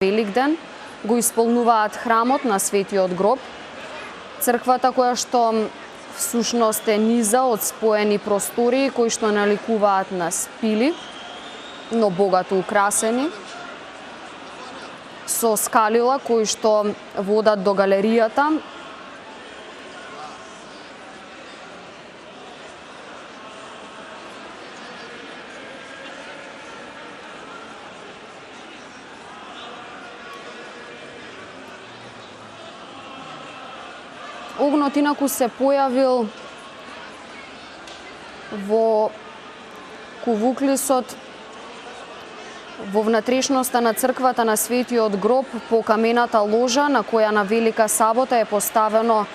Великден го исполнуваат храмот на Светиот гроб, црквата која што всушност е низа од споени простории кои што наликуваат на спили, но богато украсени, со скалила кои што водат до галеријата. Огнот инаку се појавил во кувуклисот во внатрешноста на црквата на Светиот гроб по камената ложа на која на Велика сабота е поставено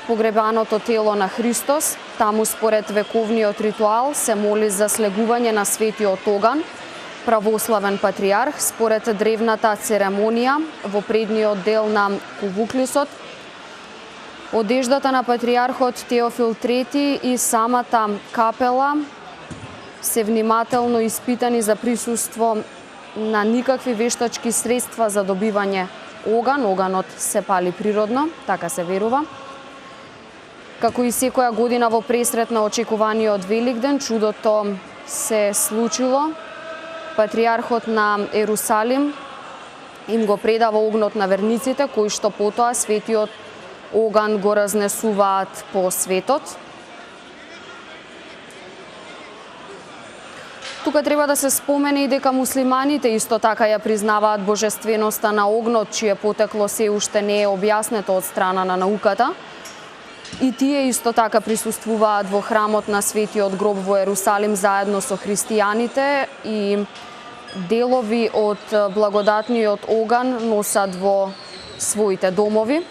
погребаното тело на Христос. Таму според вековниот ритуал се моли за слегување на Светиот Оган, православен патриарх. Според древната церемонија во предниот дел на кувуклисот, одеждата на патриархот Теофил III и самата капела се внимателно испитани за присуство на никакви вештачки средства за добивање оган. Оганот се пали природно, така се верува. Како и секоја година во пресрет на очекуваниот Великден, чудото се случило. Патриархот на Ерусалим им го предава огнот на верниците, кои што потоа Светиот Оган го разнесуваат по светот. Тука треба да се спомене и дека муслиманите исто така ја признаваат божественоста на огнот, чие потекло се уште не е објаснето од страна на науката. И тие исто така присуствуваат во храмот на Светиот гроб во Ерусалим заедно со христијаните и делови од благодатниот оган носат во своите домови.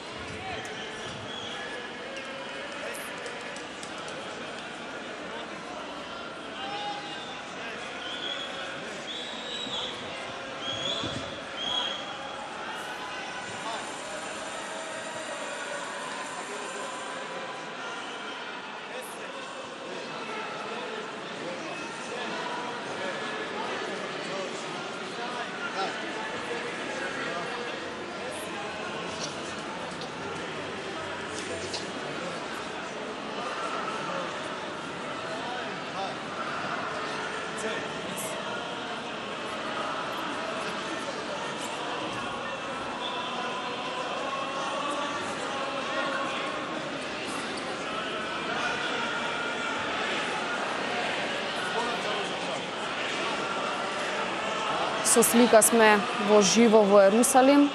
Со слика сме во живо во Ерусалим.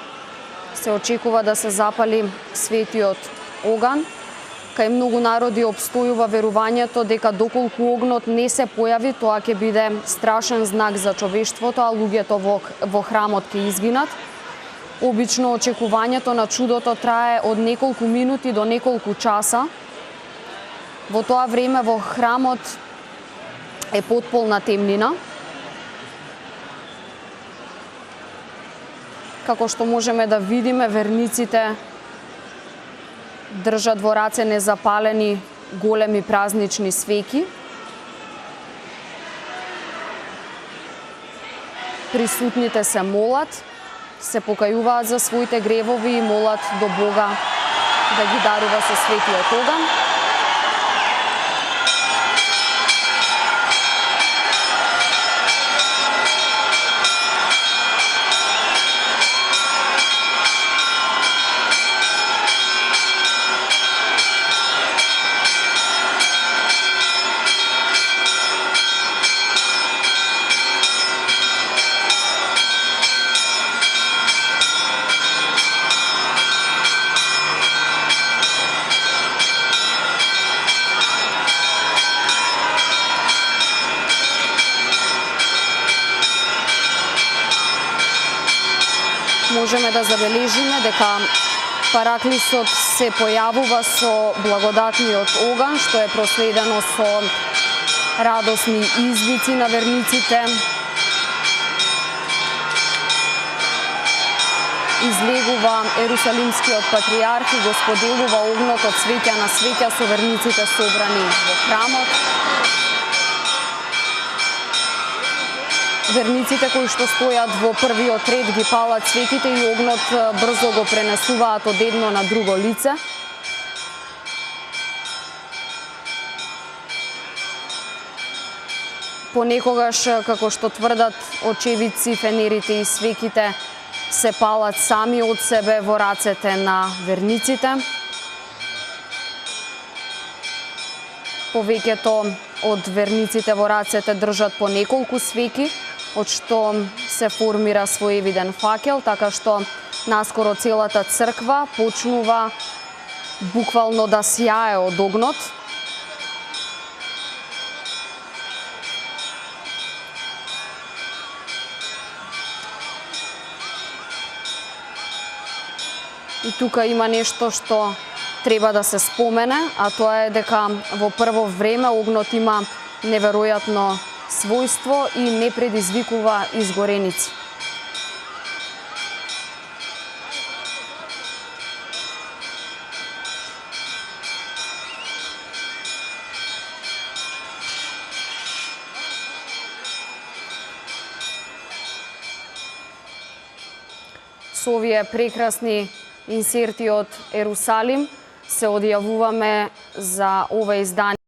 Се очекува да се запали Светиот Оган. Кај многу народи обстојува верувањето дека доколку огнот не се појави, тоа ќе биде страшен знак за човештвото, а луѓето во храмот ќе изгинат. Обично очекувањето на чудото трае од неколку минути до неколку часа. Во тоа време во храмот е потполна темнина. Како што можеме да видиме, верниците држат во раце незапалени големи празнични свеќи. Присутните се молат, се покајуваат за своите гревови и молат до Бога да ги дарува со Светиот Оган. Можеме да забележиме дека параклисот се појавува со благодатниот оган, што е проследено со радосни извици на верниците. Излегува Ерусалимскиот патриарх и го споделува огнот од свеќа на свеќа со верниците собрани во храмот. Верниците кои што стојат во првиот ред ги палат светите и огнот брзо го пренесуваат од едно на друго лице. Понекогаш, како што тврдат очевидци, фенерите и свеките се палат сами од себе во рацете на верниците. Повеќето од верниците во рацете држат по неколку свеки, од што се формира своевиден факел, така што наскоро целата црква почнува буквално да сјае од огнот. И тука има нешто што треба да се спомене, а тоа е дека во прво време огнот има неверојатно својство и не предизвикува изгореници. Со овие прекрасни инсерти од Ерусалим се одјавуваме за ова издание.